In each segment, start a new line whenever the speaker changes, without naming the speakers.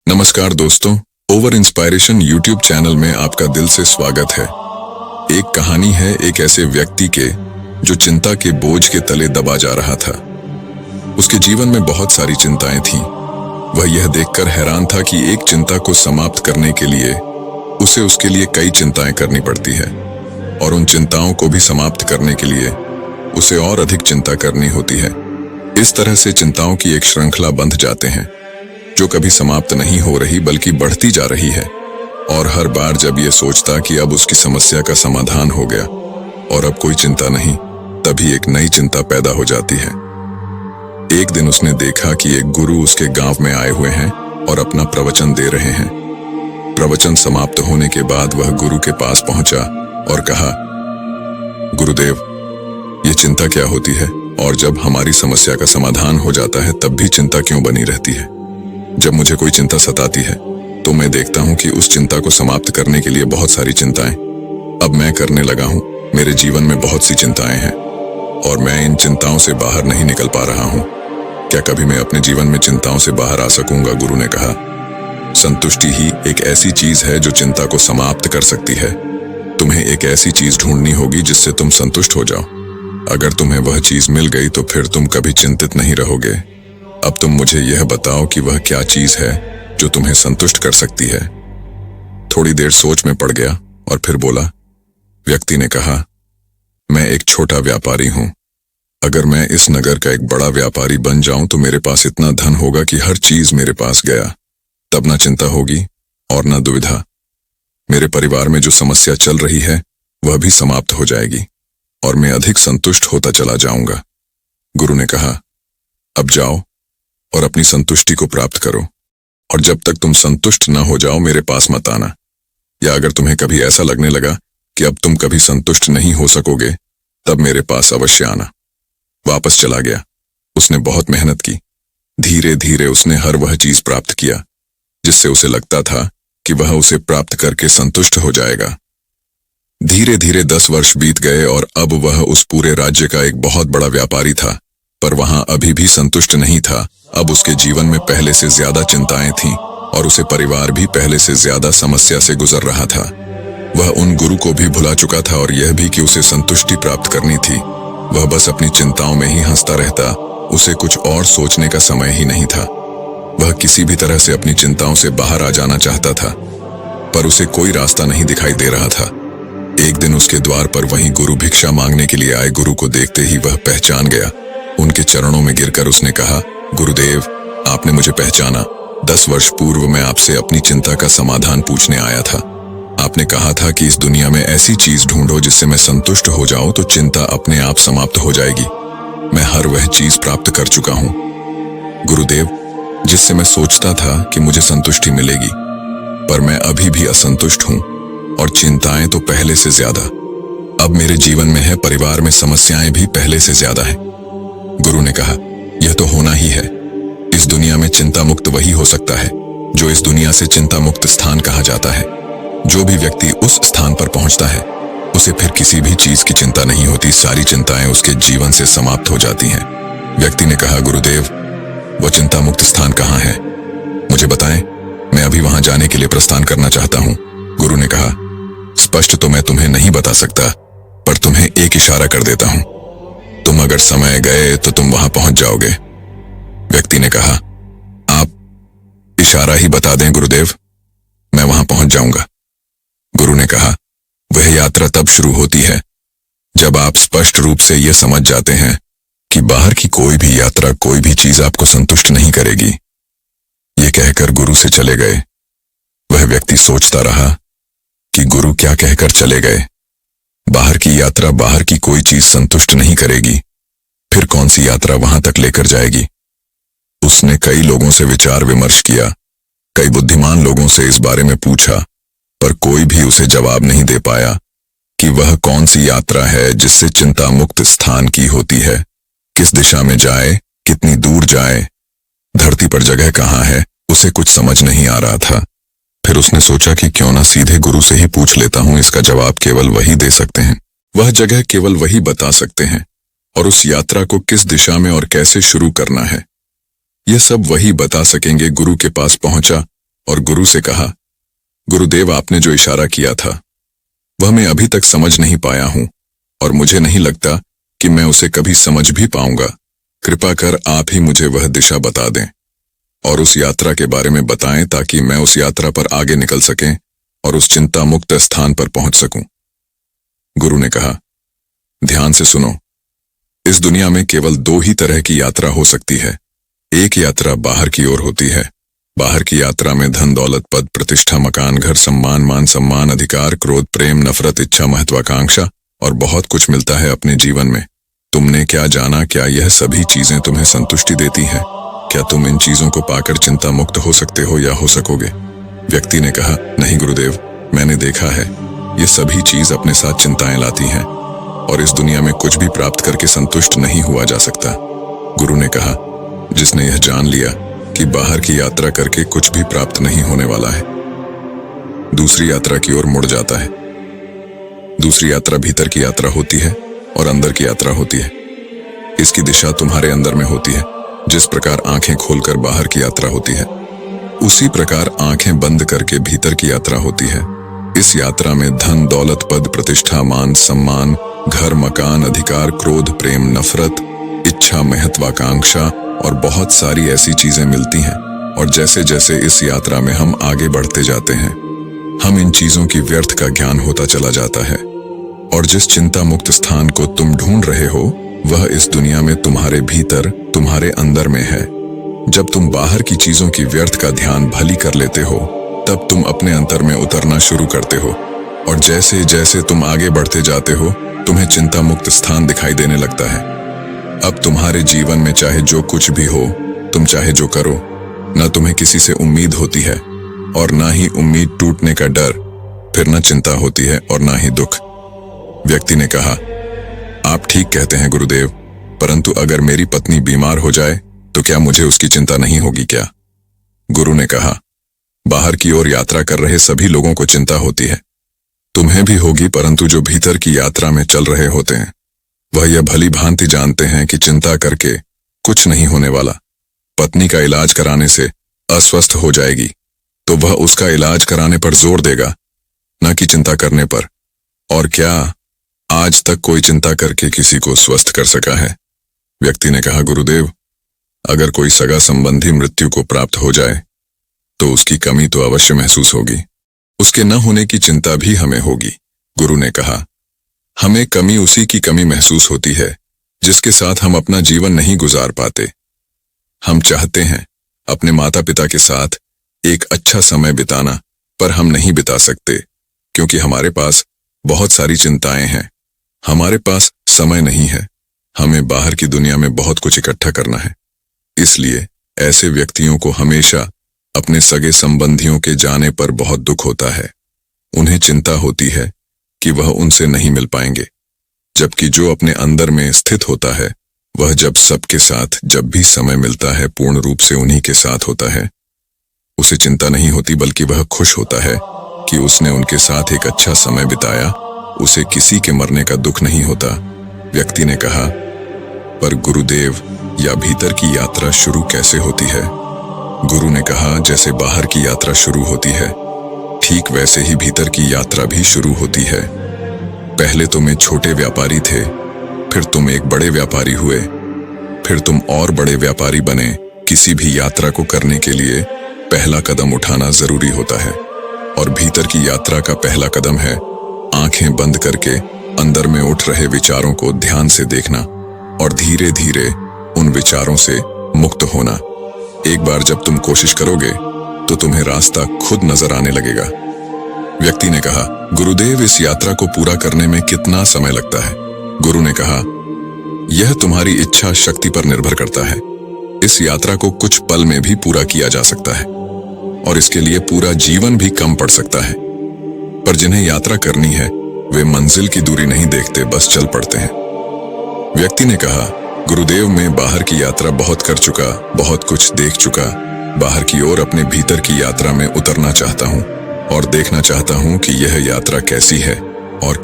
नमस्कार दोस्तों, over inspiration YouTube channel में आपका दिल से स्वागत है। एक कहानी है एक ऐसे व्यक्ति के जो चिंता के बोझ के तले दबा जा रहा था। उसके जीवन में बहुत सारी चिंताएं थीं। वह यह देखकर हैरान था कि एक चिंता को समाप्त करने के लिए उसे उसके लिए कई चिंताएं करनी पड़ती है और उन चिंताओं को भी समाप्त करने के लिए उसे और अधिक चिंता करनी होती है। इस तरह से चिंताओं की एक श्रृंखला बंध जाते हैं जो कभी समाप्त नहीं हो रही बल्कि बढ़ती जा रही है। और हर बार जब ये सोचता कि अब उसकी समस्या का समाधान हो गया और अब कोई चिंता नहीं, तभी एक नई चिंता पैदा हो जाती है। एक दिन उसने देखा कि एक गुरु उसके गांव में आए हुए हैं और अपना प्रवचन दे रहे हैं। प्रवचन समाप्त होने के बाद वह गुरु के पास पहुंचा और कहा, गुरुदेव, ये चिंता क्या होती है और जब हमारी समस्या का समाधान हो जाता है तब भी चिंता क्यों बनी रहती है? जब मुझे कोई चिंता सताती है तो मैं देखता हूं कि उस चिंता को समाप्त करने के लिए बहुत सारी चिंताएं अब मैं करने लगा हूं। मेरे जीवन में बहुत सी चिंताएं हैं और मैं इन चिंताओं से बाहर नहीं निकल पा रहा हूं। क्या कभी मैं अपने जीवन में चिंताओं से बाहर आ सकूंगा? गुरु ने कहा, संतुष्टि ही एक ऐसी चीज है जो चिंता को समाप्त कर सकती है। तुम्हें एक ऐसी चीज ढूंढनी होगी जिससे तुम संतुष्ट हो जाओ। अगर तुम्हें वह चीज मिल गई तो फिर तुम कभी चिंतित नहीं रहोगे। अब तुम मुझे यह बताओ कि वह क्या चीज है जो तुम्हें संतुष्ट कर सकती है। थोड़ी देर सोच में पड़ गया और फिर बोला। व्यक्ति ने कहा, मैं एक छोटा व्यापारी हूं। अगर मैं इस नगर का एक बड़ा व्यापारी बन जाऊं तो मेरे पास इतना धन होगा कि हर चीज मेरे पास गया, तब ना चिंता होगी और ना दुविधा। मेरे परिवार में जो समस्या चल रही है वह भी समाप्त हो जाएगी और मैं अधिक संतुष्ट होता चला जाऊंगा। गुरु ने कहा, अब जाओ और अपनी संतुष्टि को प्राप्त करो, और जब तक तुम संतुष्ट न हो जाओ मेरे पास मत आना। या अगर तुम्हें कभी ऐसा लगने लगा कि अब तुम कभी संतुष्ट नहीं हो सकोगे तब मेरे पास अवश्य आना। वापस चला गया। उसने बहुत मेहनत की। धीरे धीरे उसने हर वह चीज प्राप्त किया जिससे उसे लगता था कि वह उसे प्राप्त करके संतुष्ट हो जाएगा। धीरे धीरे 10 वर्ष बीत गए और अब वह उस पूरे राज्य का एक बहुत बड़ा व्यापारी था, पर वहां अभी भी संतुष्ट नहीं था। अब उसके जीवन में पहले से ज्यादा चिंताएं थीं और उसे परिवार भी पहले से ज्यादा समस्या से गुजर रहा था। वह उन गुरु को भी भुला चुका था और यह भी कि उसे संतुष्टि प्राप्त करनी थी। वह बस अपनी चिंताओं में ही हंसता रहता। उसे कुछ और सोचने का समय ही नहीं था। वह किसी भी तरह से अपनी चिंताओं से बाहर आ जाना चाहता था, पर उसे कोई रास्ता नहीं दिखाई दे रहा था। एक दिन उसके द्वार पर वहीं गुरु भिक्षा मांगने के लिए आए गुरु को देखते ही वह पहचान गया। उनके चरणों में गिरकर उसने कहा, गुरुदेव, आपने मुझे पहचाना। 10 वर्ष पूर्व मैं आपसे अपनी चिंता का समाधान पूछने आया था। आपने कहा था कि इस दुनिया में ऐसी चीज ढूंढो जिससे मैं संतुष्ट हो जाऊं तो चिंता अपने आप समाप्त हो जाएगी। मैं हर वह चीज प्राप्त कर चुका हूं गुरुदेव, जिससे मैं सोचता था कि मुझे संतुष्टि मिलेगी, पर मैं अभी भी असंतुष्ट हूं और चिंताएं तो पहले से ज्यादा। अब मेरे जीवन में है, परिवार में समस्याएं भी पहले से ज्यादा है। गुरु ने कहा, यह तो होना ही है। इस दुनिया में चिंता मुक्त वही हो सकता है जो इस दुनिया से चिंता मुक्त स्थान कहा जाता है। जो भी व्यक्ति उस स्थान पर पहुंचता है उसे फिर किसी भी चीज की चिंता नहीं होती। सारी चिंताएं उसके जीवन से समाप्त हो जाती हैं। व्यक्ति ने कहा, गुरुदेव, वो चिंता मुक्त स्थान कहाँ है? मुझे बताएं, मैं अभी वहां जाने के लिए प्रस्थान करना चाहता हूं। गुरु ने कहा, स्पष्ट तो मैं तुम्हें नहीं बता सकता, पर तुम्हें एक इशारा कर देता हूं। तुम अगर समय गए तो तुम वहां पहुंच जाओगे। व्यक्ति ने कहा, आप इशारा ही बता दें गुरुदेव, मैं वहां पहुंच जाऊंगा। गुरु ने कहा, वह यात्रा तब शुरू होती है जब आप स्पष्ट रूप से यह समझ जाते हैं कि बाहर की कोई भी यात्रा, कोई भी चीज आपको संतुष्ट नहीं करेगी। ये कहकर गुरु से चले गए। वह व्यक्ति सोचता रहा कि गुरु क्या कहकर चले गए। बाहर की यात्रा, बाहर की कोई चीज संतुष्ट नहीं करेगी, फिर कौन सी यात्रा वहां तक लेकर जाएगी? उसने कई लोगों से विचार विमर्श किया, कई बुद्धिमान लोगों से इस बारे में पूछा, पर कोई भी उसे जवाब नहीं दे पाया कि वह कौन सी यात्रा है जिससे चिंता मुक्त स्थान की होती है। किस दिशा में जाए, कितनी दूर जाए, धरती पर जगह कहाँ है, उसे कुछ समझ नहीं आ रहा था। फिर उसने सोचा कि क्यों ना सीधे गुरु से ही पूछ लेता हूं। इसका जवाब केवल वही दे सकते हैं, वह जगह केवल वही बता सकते हैं, और उस यात्रा को किस दिशा में और कैसे शुरू करना है यह सब वही बता सकेंगे। गुरु के पास पहुंचा और गुरु से कहा, गुरुदेव, आपने जो इशारा किया था वह मैं अभी तक समझ नहीं पाया हूं और मुझे नहीं लगता कि मैं उसे कभी समझ भी पाऊंगा। कृपा कर आप ही मुझे वह दिशा बता दें और उस यात्रा के बारे में बताएं ताकि मैं उस यात्रा पर आगे निकल सकें और उस चिंता मुक्त स्थान पर पहुंच सकूं। गुरु ने कहा, ध्यान से सुनो। इस दुनिया में केवल दो ही तरह की यात्रा हो सकती है। एक यात्रा बाहर की ओर होती है। बाहर की यात्रा में धन, दौलत, पद, प्रतिष्ठा, मकान, घर, सम्मान, मान सम्मान, अधिकार, क्रोध, प्रेम, नफरत, इच्छा, महत्वाकांक्षा और बहुत कुछ मिलता है अपने जीवन में। तुमने क्या जाना, क्या यह सभी चीजें तुम्हें संतुष्टि देती हैं? क्या तुम इन चीजों को पाकर चिंता मुक्त हो सकते हो या हो सकोगे? व्यक्ति ने कहा, नहीं गुरुदेव, मैंने देखा है ये सभी चीज अपने साथ चिंताएं लाती हैं और इस दुनिया में कुछ भी प्राप्त करके संतुष्ट नहीं हुआ जा सकता। गुरु ने कहा, जिसने यह जान लिया कि बाहर की यात्रा करके कुछ भी प्राप्त नहीं होने वाला है, दूसरी यात्रा की ओर मुड़ जाता है। दूसरी यात्रा भीतर की यात्रा होती है और अंदर की यात्रा होती है। इसकी दिशा तुम्हारे अंदर में होती है। जिस प्रकार आंखें खोलकर बाहर की यात्रा होती है, उसी प्रकार आंखें बंद करके भीतर की यात्रा होती है। इस यात्रा में धन, दौलत, पद, प्रतिष्ठा, मान सम्मान, घर, मकान, अधिकार, क्रोध, प्रेम, नफरत, इच्छा, महत्वाकांक्षा और बहुत सारी ऐसी चीजें मिलती हैं। और जैसे जैसे इस यात्रा में हम आगे बढ़ते जाते हैं, हम इन चीजों की व्यर्थ का ज्ञान होता चला जाता है और जिस चिंता मुक्त स्थान को तुम ढूंढ रहे हो वह इस दुनिया में तुम्हारे भीतर, तुम्हारे अंदर में है। जब तुम बाहर की चीजों की व्यर्थ का ध्यान भली कर लेते हो, तब तुम अपने अंतर में उतरना शुरू करते हो और जैसे जैसे तुम आगे बढ़ते जाते हो, तुम्हें चिंता मुक्त स्थान दिखाई देने लगता है। अब तुम्हारे जीवन में चाहे जो कुछ भी हो, तुम चाहे जो करो, न तुम्हें किसी से उम्मीद होती है और ना ही उम्मीद टूटने का डर, फिर न चिंता होती है और ना ही दुख। व्यक्ति ने कहा, आप ठीक कहते हैं गुरुदेव, परंतु अगर मेरी पत्नी बीमार हो जाए तो क्या मुझे उसकी चिंता नहीं होगी क्या? गुरु ने कहा, बाहर की ओर यात्रा कर रहे सभी लोगों को चिंता होती है। तुम्हें भी होगी, परंतु जो भीतर की यात्रा में चल रहे होते हैं वह यह भली भांति जानते हैं कि चिंता करके कुछ नहीं होने वाला। पत्नी का इलाज कराने से अस्वस्थ हो जाएगी तो वह उसका इलाज कराने पर जोर देगा, न कि चिंता करने पर। और क्या आज तक कोई चिंता करके किसी को स्वस्थ कर सका है? व्यक्ति ने कहा, गुरुदेव, अगर कोई सगा संबंधी मृत्यु को प्राप्त हो जाए तो उसकी कमी तो अवश्य महसूस होगी। उसके न होने की चिंता भी हमें होगी। गुरु ने कहा, हमें कमी उसी की कमी महसूस होती है जिसके साथ हम अपना जीवन नहीं गुजार पाते। हम चाहते हैं अपने माता पिता के साथ एक अच्छा समय बिताना, पर हम नहीं बिता सकते क्योंकि हमारे पास बहुत सारी चिंताएं हैं। हमारे पास समय नहीं है। हमें बाहर की दुनिया में बहुत कुछ इकट्ठा करना है। इसलिए ऐसे व्यक्तियों को हमेशा अपने सगे संबंधियों के जाने पर बहुत दुख होता है। उन्हें चिंता होती है कि वह उनसे नहीं मिल पाएंगे, जबकि जो अपने अंदर में स्थित होता है वह जब सबके साथ जब भी समय मिलता है पूर्ण रूप से उन्हीं के साथ होता है। उसे चिंता नहीं होती, बल्कि वह खुश होता है कि उसने उनके साथ एक अच्छा समय बिताया। उसे किसी के मरने का दुख नहीं होता। व्यक्ति ने कहा, पर गुरुदेव, या भीतर की यात्रा शुरू कैसे होती है? गुरु ने कहा, जैसे बाहर की यात्रा शुरू होती है, ठीक वैसे ही भीतर की यात्रा भी शुरू होती है। पहले तुम एक छोटे व्यापारी थे, फिर तुम एक बड़े व्यापारी हुए, फिर तुम और बड़े व्यापारी बने। किसी भी यात्रा को करने के लिए पहला कदम उठाना जरूरी होता है और भीतर की यात्रा का पहला कदम है आंखें बंद करके अंदर में उठ रहे विचारों को ध्यान से देखना और धीरे धीरे उन विचारों से मुक्त होना। एक बार जब तुम कोशिश करोगे तो तुम्हें रास्ता खुद नजर आने लगेगा। व्यक्ति ने कहा, गुरुदेव, इस यात्रा को पूरा करने में कितना समय लगता है? गुरु ने कहा, यह तुम्हारी इच्छा शक्ति पर निर्भर करता है। इस यात्रा को कुछ पल में भी पूरा किया जा सकता है और इसके लिए पूरा जीवन भी कम पड़ सकता है। पर जिन्हें यात्रा करनी है वे मंजिल की दूरी नहीं देखते, बस चल पड़ते हैं। व्यक्ति ने कहा, गुरुदेव, मैं बाहर की यात्रा बहुत कर चुका, बहुत कुछ देख चुका। बाहर की ओर अपने भीतर की यात्रा में उतरना चाहता हूँ और देखना चाहता हूँ कि यह यात्रा कैसी है और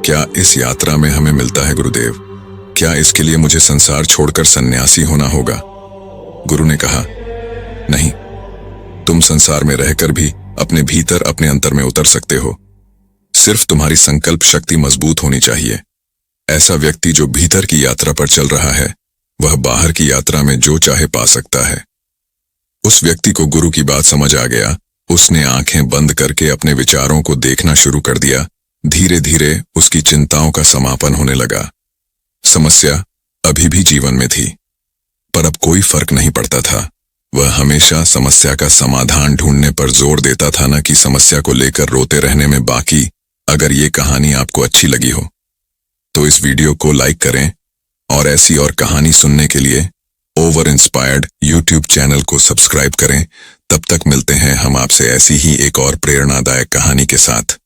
क्या इस यात्रा में हमें मिलता है गुरुदेव? क्या इसके लिए मुझे संसार छोड़कर सन्यासी होना होगा? गुरु ने कहा, नहीं, तुम संसार में रहकर भी अपने भीतर अपने अंतर में उतर सकते हो। सिर्फ तुम्हारी संकल्प शक्ति मजबूत होनी चाहिए। ऐसा व्यक्ति जो भीतर की यात्रा पर चल रहा है, वह बाहर की यात्रा में जो चाहे पा सकता है। उस व्यक्ति को गुरु की बात समझ आ गया। उसने आंखें बंद करके अपने विचारों को देखना शुरू कर दिया। धीरे धीरे उसकी चिंताओं का समापन होने लगा। समस्या अभी भी जीवन में थी, पर अब कोई फर्क नहीं पड़ता था। वह हमेशा समस्या का समाधान ढूंढने पर जोर देता था, न कि समस्या को लेकर रोते रहने में। बाकी अगर ये कहानी आपको अच्छी लगी हो तो इस वीडियो को लाइक करें और ऐसी और कहानी सुनने के लिए ओवर इंस्पायर्ड यूट्यूब चैनल को सब्सक्राइब करें। तब तक मिलते हैं हम आपसे ऐसी ही एक और प्रेरणादायक कहानी के साथ।